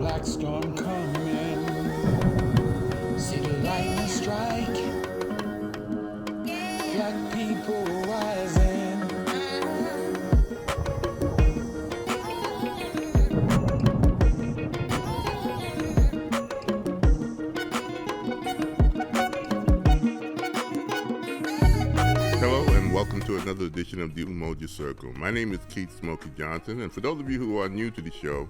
black storm coming. See the lightning strike. Black people rising. Hello and welcome to another edition of the Umoja Circle. My name is Keith Smokey Johnson, and for those of you who are new to the show,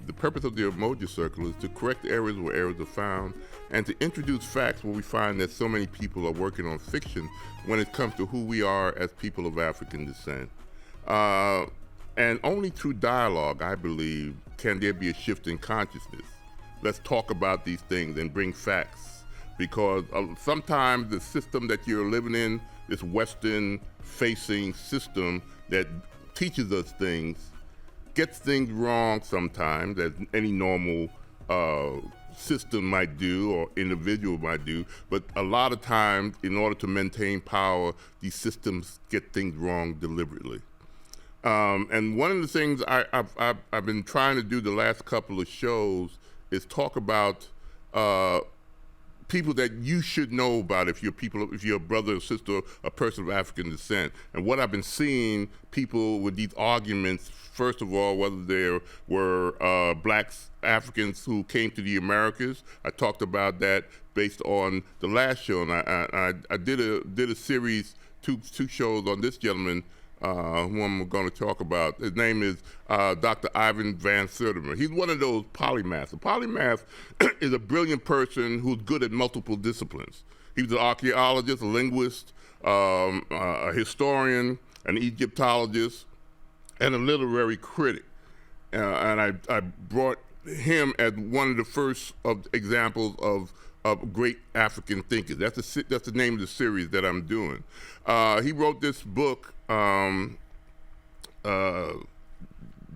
the purpose of the Umoja Circle is to correct errors where errors are found and to introduce facts where we find that so many people are working on fiction when it comes to who we are as people of African descent. And only through dialogue, I believe, can there be a shift in consciousness. Let's talk about these things and bring facts, because sometimes the system that you're living in, this Western-facing system that teaches us things, gets things wrong sometimes, as any normal system might do or individual might do. But a lot of times, in order to maintain power, these systems get things wrong deliberately. And one of the things I've been trying to do the last couple of shows is talk about people that you should know about if you're a brother or sister, a person of African descent. And what I've been seeing, people with these arguments, first of all, whether there were blacks, Africans who came to the Americas. I talked about that based on the last show, and I did a series, two shows on this gentleman, who I'm going to talk about. His name is Dr. Ivan Van Sertima. He's one of those polymaths. A polymath is a brilliant person who's good at multiple disciplines. He was an archaeologist, a linguist, a historian, an Egyptologist, and a literary critic. And I brought him as one of the first examples of great African thinkers. That's the name of the series that I'm doing. He wrote this book,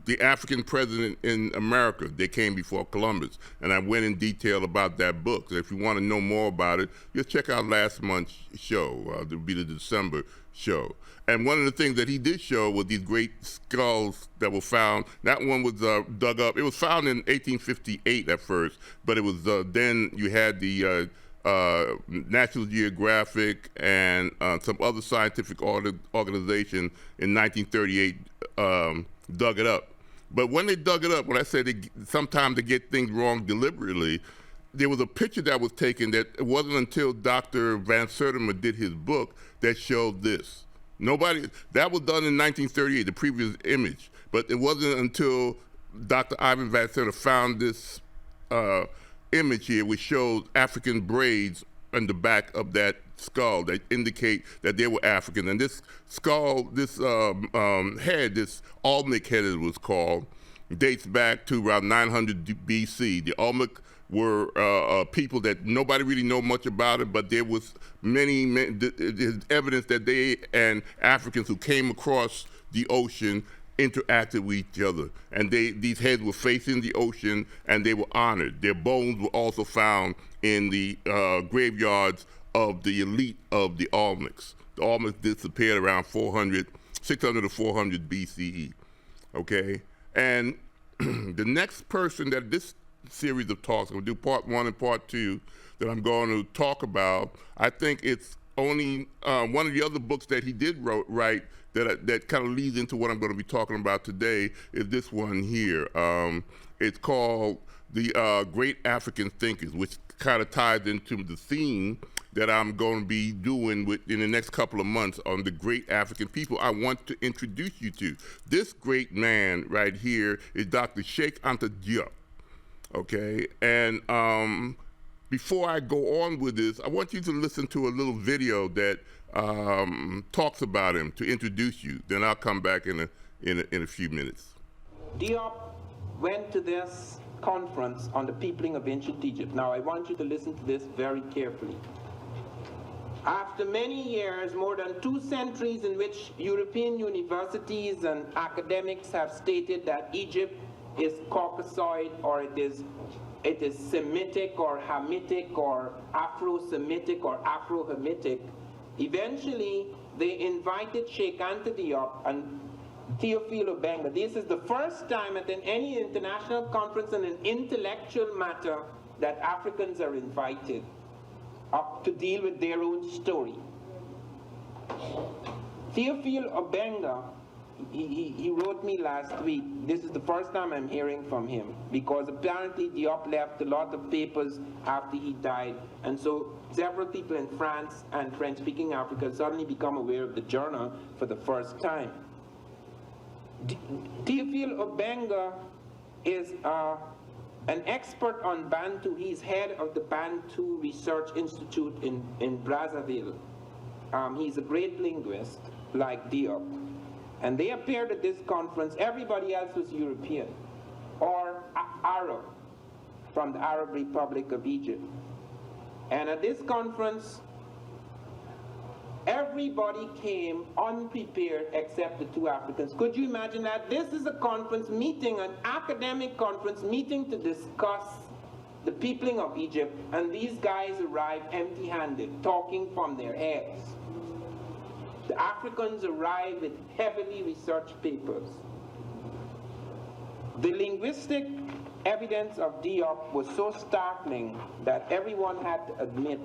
The African President in America. They came before Columbus, and I went in detail about that book. So if you want to know more about it, just check out last month's show. It'll be the December show. And one of the things that he did show was these great skulls that were found. That one was dug up. It was found in 1858 at first, but it was then you had the National Geographic and some other scientific organization in 1938 dug it up. But when they dug it up, when I said sometimes they get things wrong deliberately, there was a picture that was taken that it wasn't until Dr. Van Sertima did his book that showed this. That was done in 1938, the previous image, but it wasn't until Dr. Ivan Van Sertima found this image here, which shows African braids on the back of that skull that indicate that they were African. And this skull, this head, this Olmec head as it was called, dates back to around 900 BC. The Olmec were people that nobody really know much about it, but there was many evidence that they and Africans who came across the ocean interacted with each other, and these heads were facing the ocean, and they were honored. Their bones were also found in the graveyards of the elite of the Olmecs. The Olmecs disappeared around 600 to 400 BCE. Okay, and the next person that this series of talks, I'm going to do part 1 and part 2 that I'm going to talk about. I think it's only one of the other books that he did write that kind of leads into what I'm going to be talking about today is this one here. It's called The Great African Thinkers, which kind of ties into the theme that I'm going to be doing in the next couple of months on the great African people I want to introduce you to. This great man right here is Dr. Cheikh Anta Diop. Okay, and before I go on with this, I want you to listen to a little video that talks about him to introduce you. Then I'll come back in a few minutes. Diop went to this conference on the peopling of ancient Egypt. Now I want you to listen to this very carefully. After many years, more than 2 centuries in which European universities and academics have stated that Egypt is Caucasoid, or it is Semitic or Hamitic or Afro-Semitic or Afro-Hamitic, eventually they invited Cheikh Anta Diop, and Theophile Obenga. This is the first time at any international conference on an intellectual matter that Africans are invited up to deal with their own story. Theophile Obenga, he wrote me last week. This is the first time I'm hearing from him, because apparently Diop left a lot of papers after he died, and so several people in France and French-speaking Africa suddenly become aware of the journal for the first time. Theophile Obenga is an expert on Bantu. He's head of the Bantu Research Institute in Brazzaville. He's a great linguist, like Diop. And they appeared at this conference. Everybody else was European or Arab from the Arab Republic of Egypt. And at this conference, everybody came unprepared except the two Africans. Could you imagine that? This is a conference meeting, an academic conference meeting to discuss the peopling of Egypt, and these guys arrived empty-handed, talking from their heads. The Africans arrived with heavily researched papers. The linguistic evidence of Diop was so startling that everyone had to admit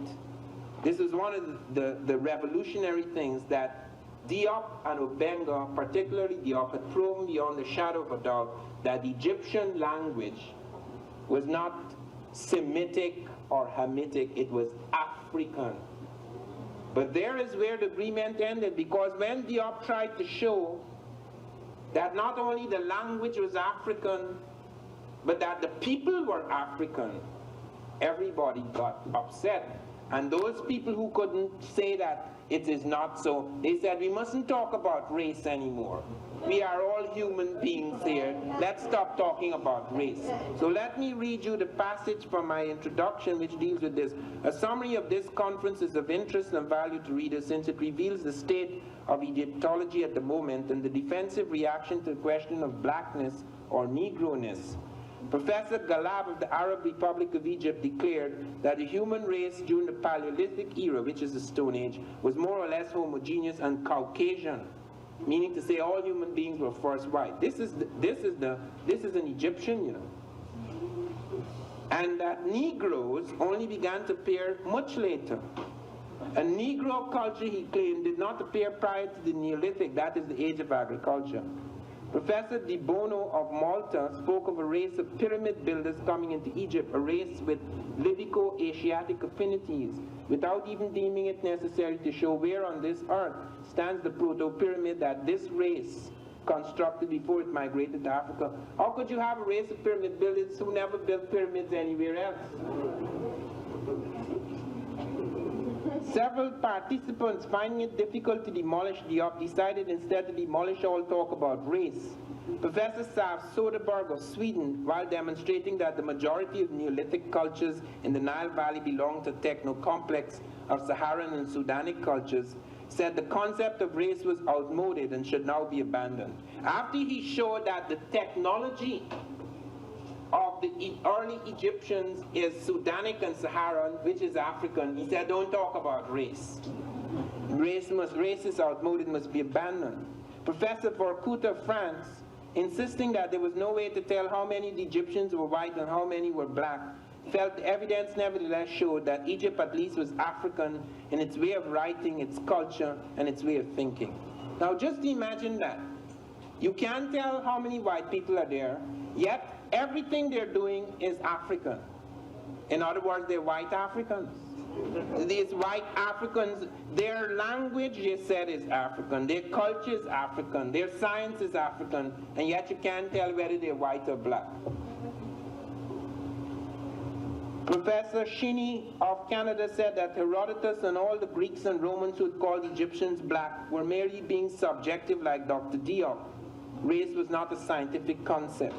this is one of the revolutionary things that Diop and Obenga, particularly Diop, had proven beyond the shadow of a doubt that the Egyptian language was not Semitic or Hamitic, it was African. But there is where the agreement ended, because when Diop tried to show that not only the language was African, but that the people were African, everybody got upset. And those people who couldn't say that it is not so, they said, we mustn't talk about race anymore. We are all human beings here. Let's stop talking about race. So let me read you the passage from my introduction which deals with this. A summary of this conference is of interest and value to readers, since it reveals the state of Egyptology at the moment and the defensive reaction to the question of blackness or Negroness. Professor Galab of the Arab Republic of Egypt declared that the human race during the Paleolithic era, which is the Stone Age, was more or less homogeneous and Caucasian, meaning to say all human beings were first white. This is an Egyptian, you know. And that Negroes only began to appear much later. A Negro culture, he claimed, did not appear prior to the Neolithic, that is the age of agriculture. Professor Di Bono of Malta spoke of a race of pyramid builders coming into Egypt, a race with Libico-Asiatic affinities, without even deeming it necessary to show where on this earth stands the proto-pyramid that this race constructed before it migrated to Africa. How could you have a race of pyramid builders who never built pyramids anywhere else? Several participants, finding it difficult to demolish Diop, decided instead to demolish all talk about race. Professor Saf Soderberg of Sweden, while demonstrating that the majority of Neolithic cultures in the Nile Valley belong to techno-complex of Saharan and Sudanic cultures, said the concept of race was outmoded and should now be abandoned. After he showed that the technology of the early Egyptians is Sudanic and Saharan, which is African, he said, don't talk about race. Race is outmoded, must be abandoned. Professor Vorkut of France, insisting that there was no way to tell how many of the Egyptians were white and how many were black, felt the evidence nevertheless showed that Egypt at least was African in its way of writing, its culture, and its way of thinking. Now just imagine that. You can't tell how many white people are there, yet everything they're doing is African. In other words, they're white Africans. These white Africans, their language, they said, is African. Their culture is African. Their science is African. And yet you can't tell whether they're white or black. Professor Shinny of Canada said that Herodotus and all the Greeks and Romans who had called Egyptians black were merely being subjective like Dr. Diop. Race was not a scientific concept.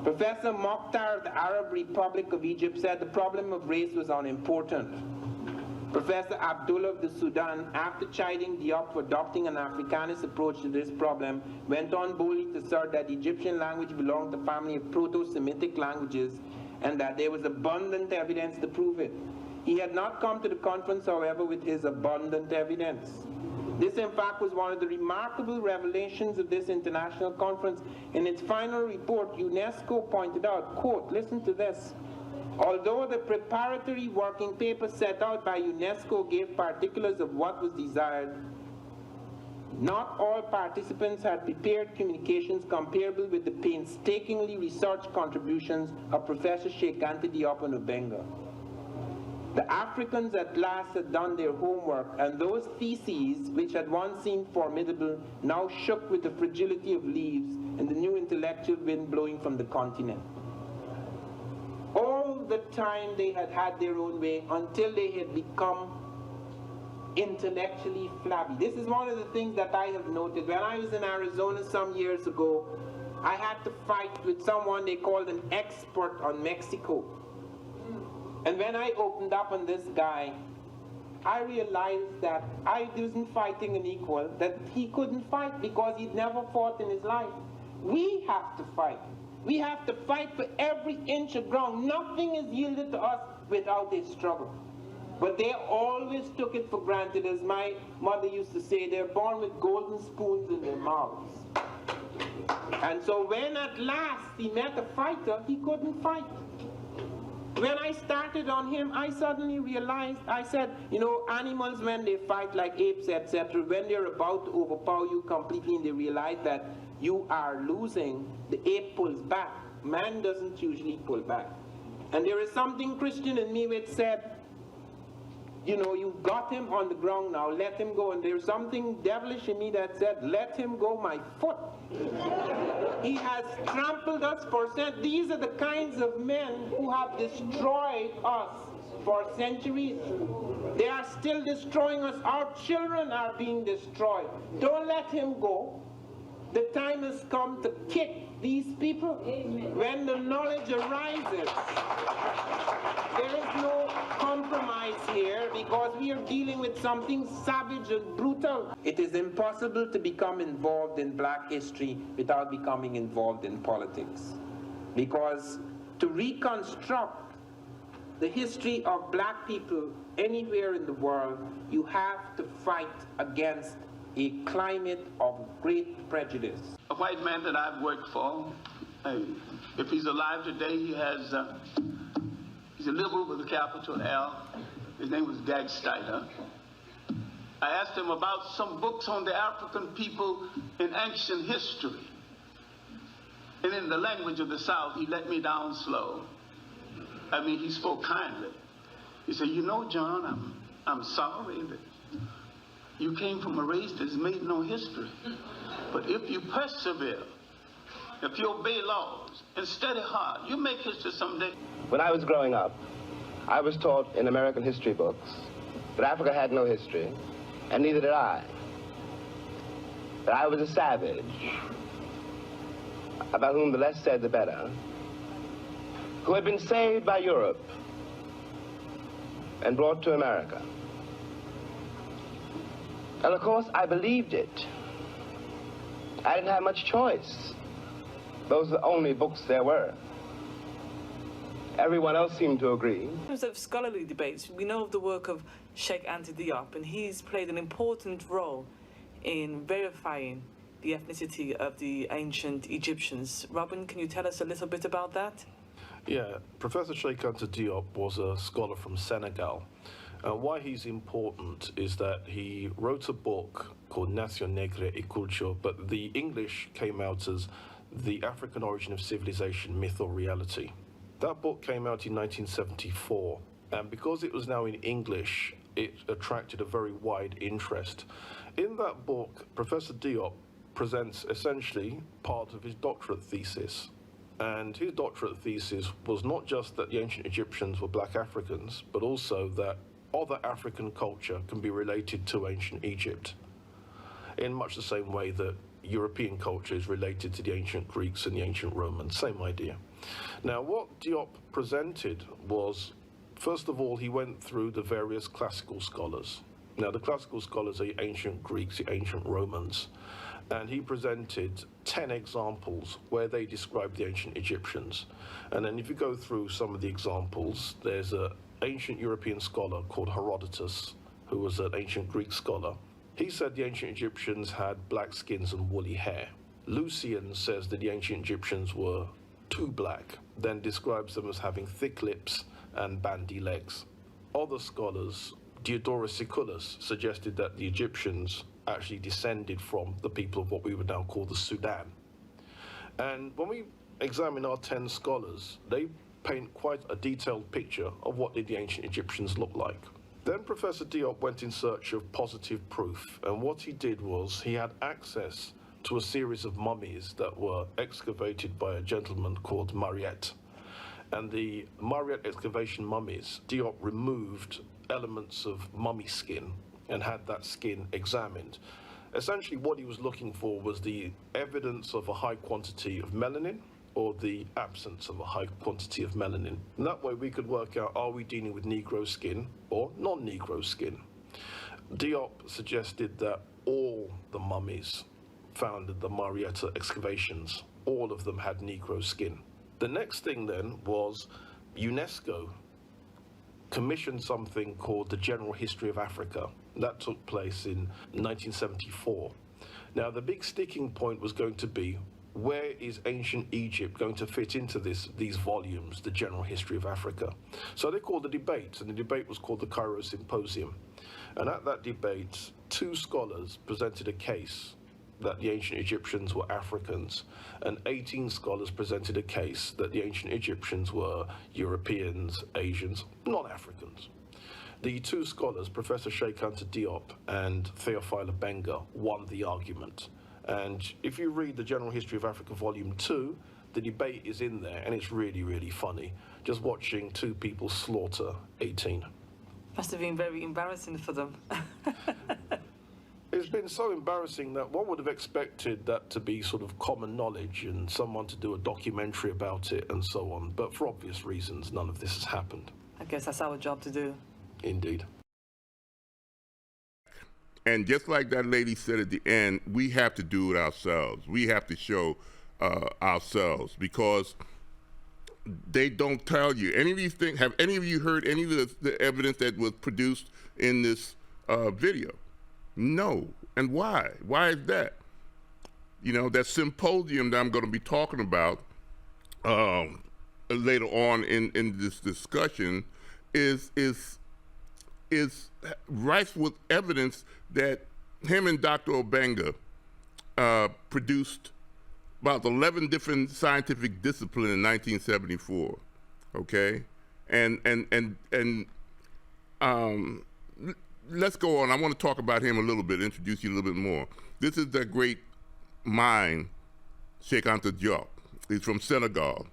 Professor Mokhtar of the Arab Republic of Egypt said the problem of race was unimportant. Professor Abdullah of the Sudan, after chiding Diop for adopting an Africanist approach to this problem, went on boldly to assert that the Egyptian language belonged to a family of Proto-Semitic languages and that there was abundant evidence to prove it. He had not come to the conference, however, with his abundant evidence. This, in fact, was one of the remarkable revelations of this international conference. In its final report, UNESCO pointed out, quote, listen to this, although the preparatory working paper set out by UNESCO gave particulars of what was desired, not all participants had prepared communications comparable with the painstakingly researched contributions of Professor Sheikh Anta Diop and Obenga. The Africans at last had done their homework, and those theses, which had once seemed formidable, now shook with the fragility of leaves and the new intellectual wind blowing from the continent. All the time they had had their own way until they had become intellectually flabby. This is one of the things that I have noted. When I was in Arizona some years ago, I had to fight with someone they called an expert on Mexico. And when I opened up on this guy, I realized that I wasn't fighting an equal, that he couldn't fight because he'd never fought in his life. We have to fight. We have to fight for every inch of ground. Nothing is yielded to us without a struggle. But they always took it for granted. As my mother used to say, they're born with golden spoons in their mouths. And so when at last he met a fighter, he couldn't fight. When I started on him, I suddenly realized, I said, you know, animals, when they fight like apes, etc., when they're about to overpower you completely and they realize that you are losing, the ape pulls back. Man doesn't usually pull back. And there is something Christian in me which said, you know, you've got him on the ground now, let him go. And there's something devilish in me that said, let him go, my foot. He has trampled us for centuries. These are the kinds of men who have destroyed us for centuries. They are still destroying us. Our children are being destroyed. Don't let him go. The time has come to kick these people. Amen. When the knowledge arises, there is no compromise here because we are dealing with something savage and brutal. It is impossible to become involved in black history without becoming involved in politics. Because to reconstruct the history of black people anywhere in the world, you have to fight against a climate of great prejudice. A white man that I've worked for, if he's alive today, he's a liberal with a capital L. His name was Gagsteiner. I asked him about some books on the African people in ancient history. And in the language of the South, he let me down slow. I mean, he spoke kindly. He said, you know, John, I'm sorry that you came from a race that's made no history. But if you persevere, if you obey laws and study hard, you make history someday. When I was growing up, I was taught in American history books that Africa had no history, and neither did I. That I was a savage, about whom the less said the better, who had been saved by Europe and brought to America. And of course, I believed it. I didn't have much choice. Those are the only books there were. Everyone else seemed to agree. In terms of scholarly debates, we know of the work of Sheikh Anta Diop, and he's played an important role in verifying the ethnicity of the ancient Egyptians. Robin, can you tell us a little bit about that? Yeah, Professor Sheikh Anta Diop was a scholar from Senegal. Why he's important is that he wrote a book called Nation Nègre et Culture, but the English came out as The African Origin of Civilization, Myth or Reality. That book came out in 1974, and because it was now in English, it attracted a very wide interest. In that book, Professor Diop presents essentially part of his doctorate thesis. And his doctorate thesis was not just that the ancient Egyptians were black Africans, but also that other African culture can be related to ancient Egypt, in much the same way that European culture is related to the ancient Greeks and the ancient Romans, same idea. Now, what Diop presented was, first of all, he went through the various classical scholars. Now, the classical scholars are the ancient Greeks, the ancient Romans, and he presented 10 examples where they described the ancient Egyptians. And then if you go through some of the examples, there's an ancient European scholar called Herodotus, who was an ancient Greek scholar. He said the ancient Egyptians had black skins and woolly hair. Lucian says that the ancient Egyptians were too black, then describes them as having thick lips and bandy legs. Other scholars, Diodorus Siculus, suggested that the Egyptians actually descended from the people of what we would now call the Sudan. And when we examine our 10 scholars, they paint quite a detailed picture of what did the ancient Egyptians look like. Then Professor Diop went in search of positive proof, and what he did was he had access to a series of mummies that were excavated by a gentleman called Mariette. And the Mariette excavation mummies, Diop removed elements of mummy skin and had that skin examined. Essentially what he was looking for was the evidence of a high quantity of melanin or the absence of a high quantity of melanin. And that way we could work out, are we dealing with Negro skin or non-Negro skin? Diop suggested that all the mummies found in the Marietta excavations, all of them had Negro skin. The next thing then was UNESCO commissioned something called the General History of Africa. That took place in 1974. Now the big sticking point was going to be, where is ancient Egypt going to fit into these volumes, the General History of Africa? So they called the debate, and the debate was called the Cairo Symposium. And at that debate, 2 scholars presented a case that the ancient Egyptians were Africans, and 18 scholars presented a case that the ancient Egyptians were Europeans, Asians, non-Africans. The 2 scholars, Professor Sheikh Anta Diop and Theophile Benga, won the argument. And if you read the General History of Africa Volume 2, the debate is in there, and it's really, really funny, just watching 2 people slaughter 18. Must have been very embarrassing for them. It's been so embarrassing that one would have expected that to be sort of common knowledge and someone to do a documentary about it and so on. But for obvious reasons, none of this has happened. I guess that's our job to do. Indeed. And just like that lady said at the end, we have to do it ourselves. We have to show ourselves, because they don't tell you. Any of these things, have any of you heard any of the evidence that was produced in this video? No. And why? Why is that? You know, that symposium that I'm going to be talking about later on in this discussion is rife with evidence that him and Dr. Obenga produced about 11 different scientific disciplines in 1974. Okay, and let's go on. I want to talk about him a little bit, introduce you a little bit more. This is the great mind, Sheikh Anta Diop. He's from Senegal.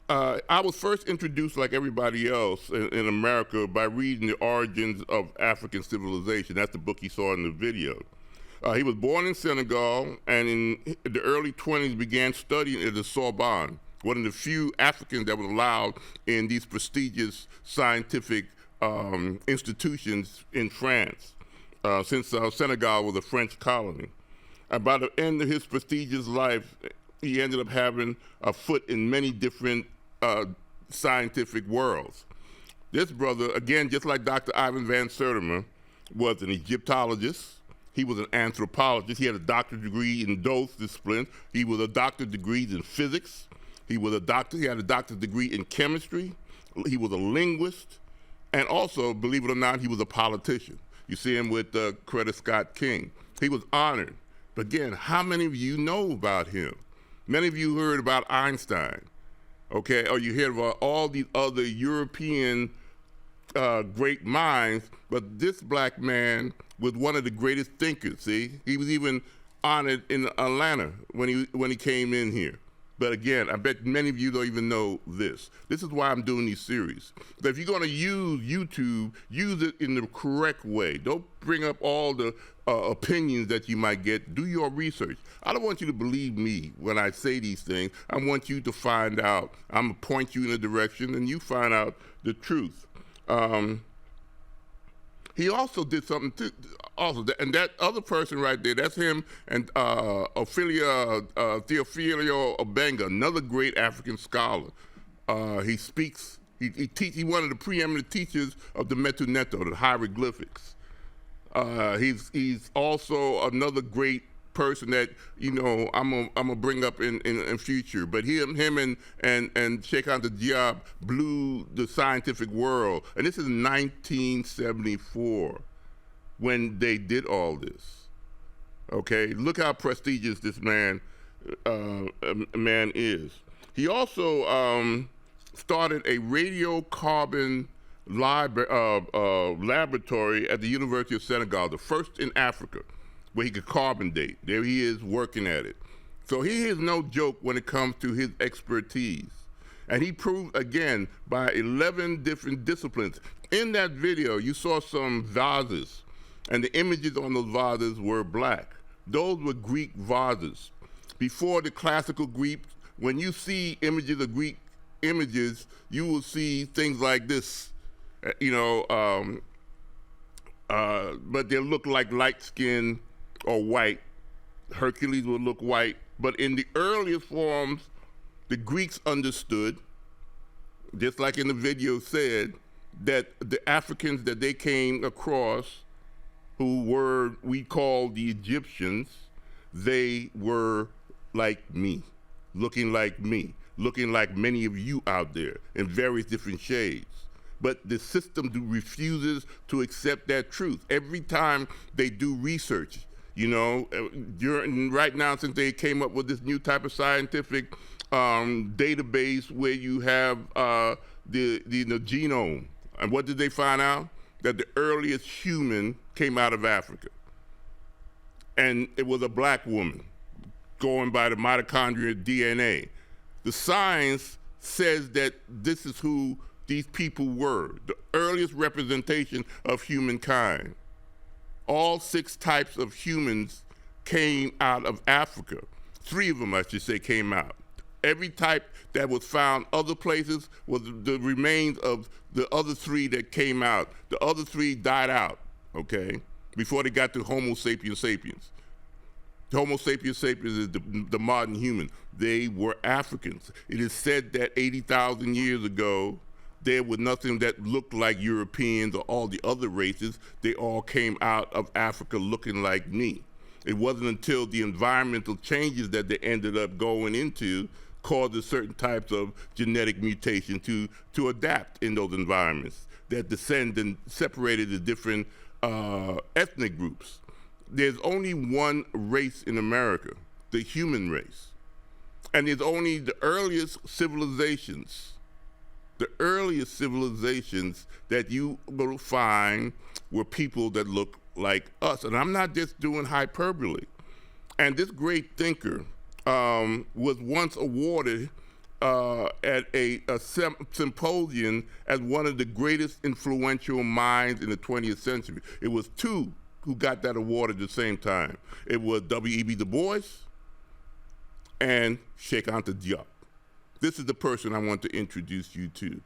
I was first introduced, like everybody else in America, by reading The Origins of African Civilization. That's the book he saw in the video. He was born in Senegal, and in the early 20s began studying at the Sorbonne, one of the few Africans that was allowed in these prestigious scientific institutions in France, since Senegal was a French colony. And by the end of his prestigious life, he ended up having a foot in many different scientific worlds. This brother, again, just like Dr. Ivan Van Sertima, was an Egyptologist. He was an anthropologist. He had a doctorate degree in those disciplines. He was a doctorate degree in physics. He had a doctorate degree in chemistry. He was a linguist. And also, believe it or not, he was a politician. You see him with Coretta Scott King. He was honored. But again, how many of you know about him? Many of you heard about Einstein, okay? Or you heard about all these other European great minds, but this black man was one of the greatest thinkers, see? He was even honored in Atlanta when he came in here. But again, I bet many of you don't even know this. This is why I'm doing these series. But if you're gonna use YouTube, use it in the correct way. Don't bring up all the opinions that you might get. Do your research. I don't want you to believe me when I say these things. I want you to find out. I'm gonna point you in a direction and you find out the truth. He also did something too, and that other person right there, that's him, and Theophilio Obenga, another great African scholar. He speaks, he's one of the preeminent teachers of the Metu Neto, the hieroglyphics. He's also another great person that I'm gonna bring up in future. But him and Sheikh Anta Diop blew the scientific world, and this is 1974 when they did all this. Okay, look how prestigious this man is. He also started a radiocarbon laboratory at the University of Senegal, the first in Africa, where he could carbon date. There he is working at it. So he is no joke when it comes to his expertise. And he proved, again, by 11 different disciplines. In that video, you saw some vases, and the images on those vases were black. Those were Greek vases. Before the classical Greeks, when you see images of Greek images, you will see things like this, but they look like light skin or white. Hercules would look white. But in the earliest forms, the Greeks understood, just like in the video said, that the Africans that they came across, who were, we call the Egyptians, they were like me, looking like many of you out there in various different shades. But the system refuses to accept that truth. Every time they do research, right now, since they came up with this new type of scientific database where you have the genome, and what did they find out? That the earliest human came out of Africa. And it was a black woman, going by the mitochondrial DNA. The science says that this is who these people were, the earliest representation of humankind. All 6 types of humans came out of Africa. 3 of them, I should say, came out. Every type that was found other places was the remains of the other 3 that came out. The other 3 died out, okay, before they got to Homo sapiens sapiens. Homo sapiens sapiens is the modern human. They were Africans. It is said that 80,000 years ago, there was nothing that looked like Europeans or all the other races. They all came out of Africa looking like me. It wasn't until the environmental changes that they ended up going into causes certain types of genetic mutation to adapt in those environments that descend and separated the different ethnic groups. There's only one race in America, the human race. And there's only the earliest civilizations that you will find were people that look like us. And I'm not just doing hyperbole. And this great thinker was once awarded at a symposium as one of the greatest influential minds in the 20th century. It was 2 who got that award at the same time. It was W.E.B. Du Bois and Sheikh Anta Diop. This is the person I want to introduce you to,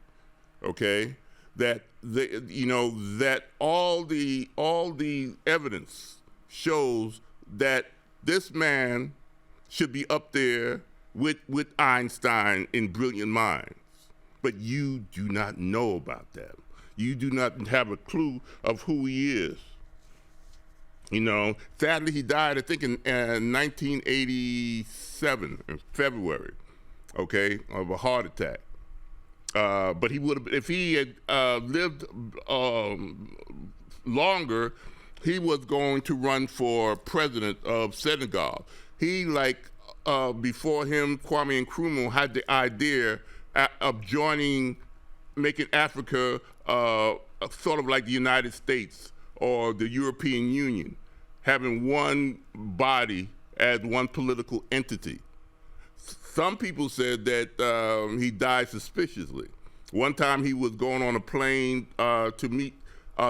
okay? That all the evidence shows that this man should be up there with Einstein in brilliant minds. But you do not know about that. You do not have a clue of who he is. Sadly, he died, I think, in 1987, in February, okay, of a heart attack. But he would have, if he had lived longer, he was going to run for president of Senegal. He, before him, Kwame Nkrumah had the idea of making Africa sort of like the United States or the European Union, having one body as one political entity. Some people said that he died suspiciously. One time he was going on a plane to meet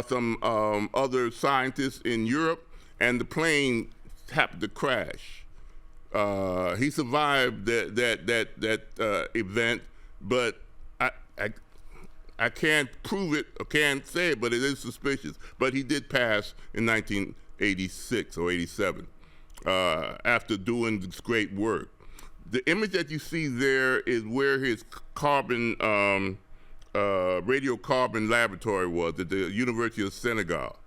some other scientists in Europe, and the plane happened to crash. He survived that event, but I can't prove it or can't say it, but it is suspicious. But he did pass in 1986 or 87 after doing this great work. The image that you see there is where his radiocarbon laboratory was at the University of Senegal.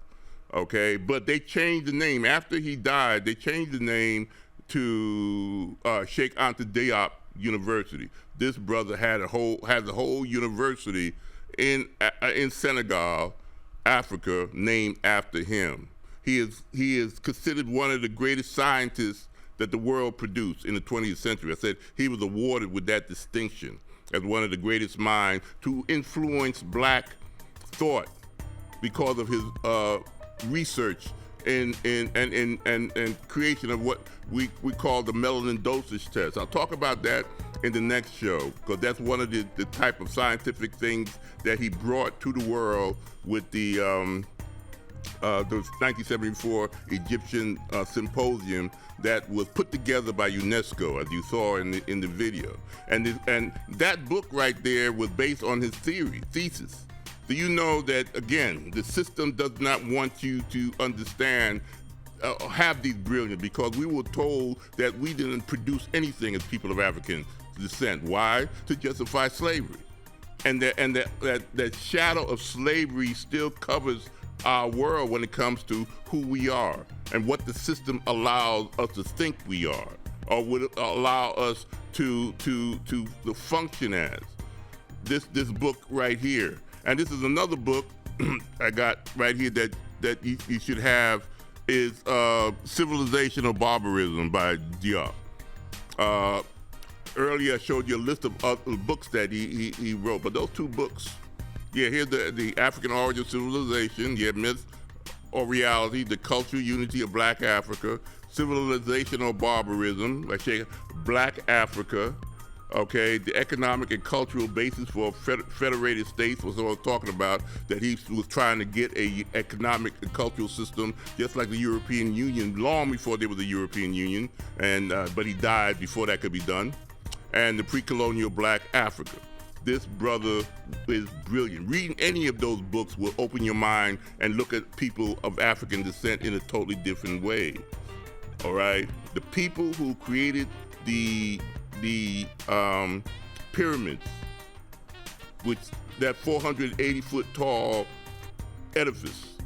Okay, but they changed the name after he died. They changed the name to Sheikh Anta Diop University. This brother has a whole university in Senegal, Africa, named after him. He is considered one of the greatest scientists that the world produced in the 20th century. I said he was awarded with that distinction as one of the greatest minds to influence black thought because of his research and creation of what we call the melanin dosage test. I'll talk about that in the next show, because that's one of the type of scientific things that he brought to the world with the 1974 Egyptian symposium that was put together by UNESCO, as you saw in the video. And that book right there was based on his thesis. Do you know that, again, the system does not want you to understand, have these brilliant, because we were told that we didn't produce anything as people of African descent. Why? To justify slavery. And that shadow of slavery still covers our world when it comes to who we are and what the system allows us to think we are, or would allow us to function as. This book right here. And this is another book I got right here that you should have, is Civilization or Barbarism by Diop. Earlier I showed you a list of other books that he wrote, but those two books, yeah, here's the African Origin of Civilization, yeah, Myth or Reality, The Cultural Unity of Black Africa, Civilization or Barbarism, like say Black Africa, okay, the economic and cultural basis for federated states was what I was talking about, that he was trying to get a economic and cultural system just like the European Union long before there was a European Union, and but he died before that could be done. And the pre-colonial Black Africa. This brother is brilliant. Reading any of those books will open your mind and look at people of African descent in a totally different way. All right? The people who created the pyramids, which that 480-foot tall edifice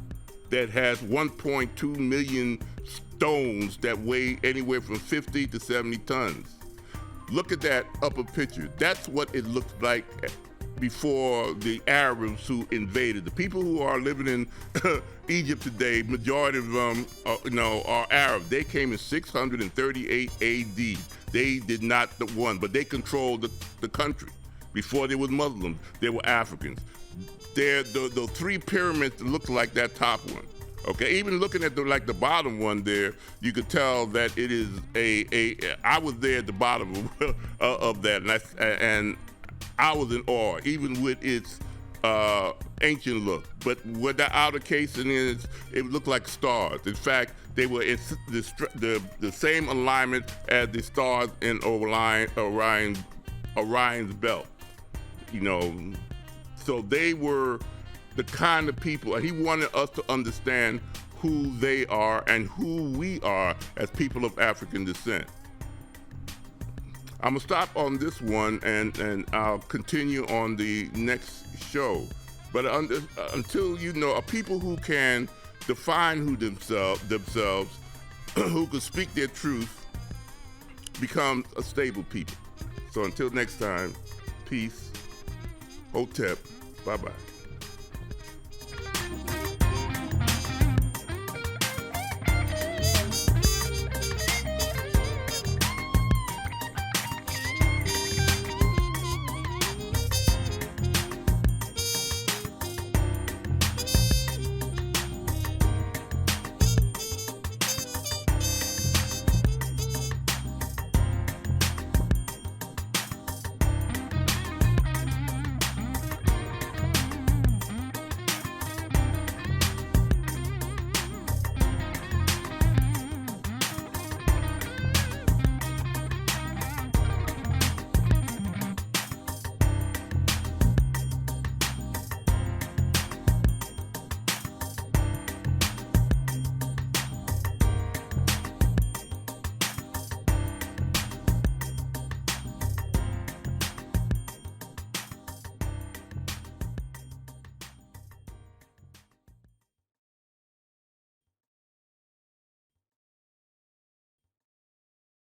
that has 1.2 million stones that weigh anywhere from 50 to 70 tons. Look at that upper picture. That's what it looked like before the Arabs who invaded. The people who are living in Egypt today, majority of them are Arab. They came in 638 AD. They did not the one, but they controlled the country. Before there was Muslims, they were Africans. The three pyramids look like that top one. Okay, even looking at the bottom one there, you could tell that it is I was there at the bottom of that, and I was in awe, even with its ancient look. But what the outer casing is, it looked like stars. In fact, they were in the same alignment as the stars in Orion's belt. You know, so they were the kind of people, and he wanted us to understand who they are and who we are as people of African descent. I'm gonna stop on this one, and I'll continue on the next show. But until you know, people who can define who themselves, who can speak their truth, become a stable people. So until next time, peace, Hotep, bye-bye.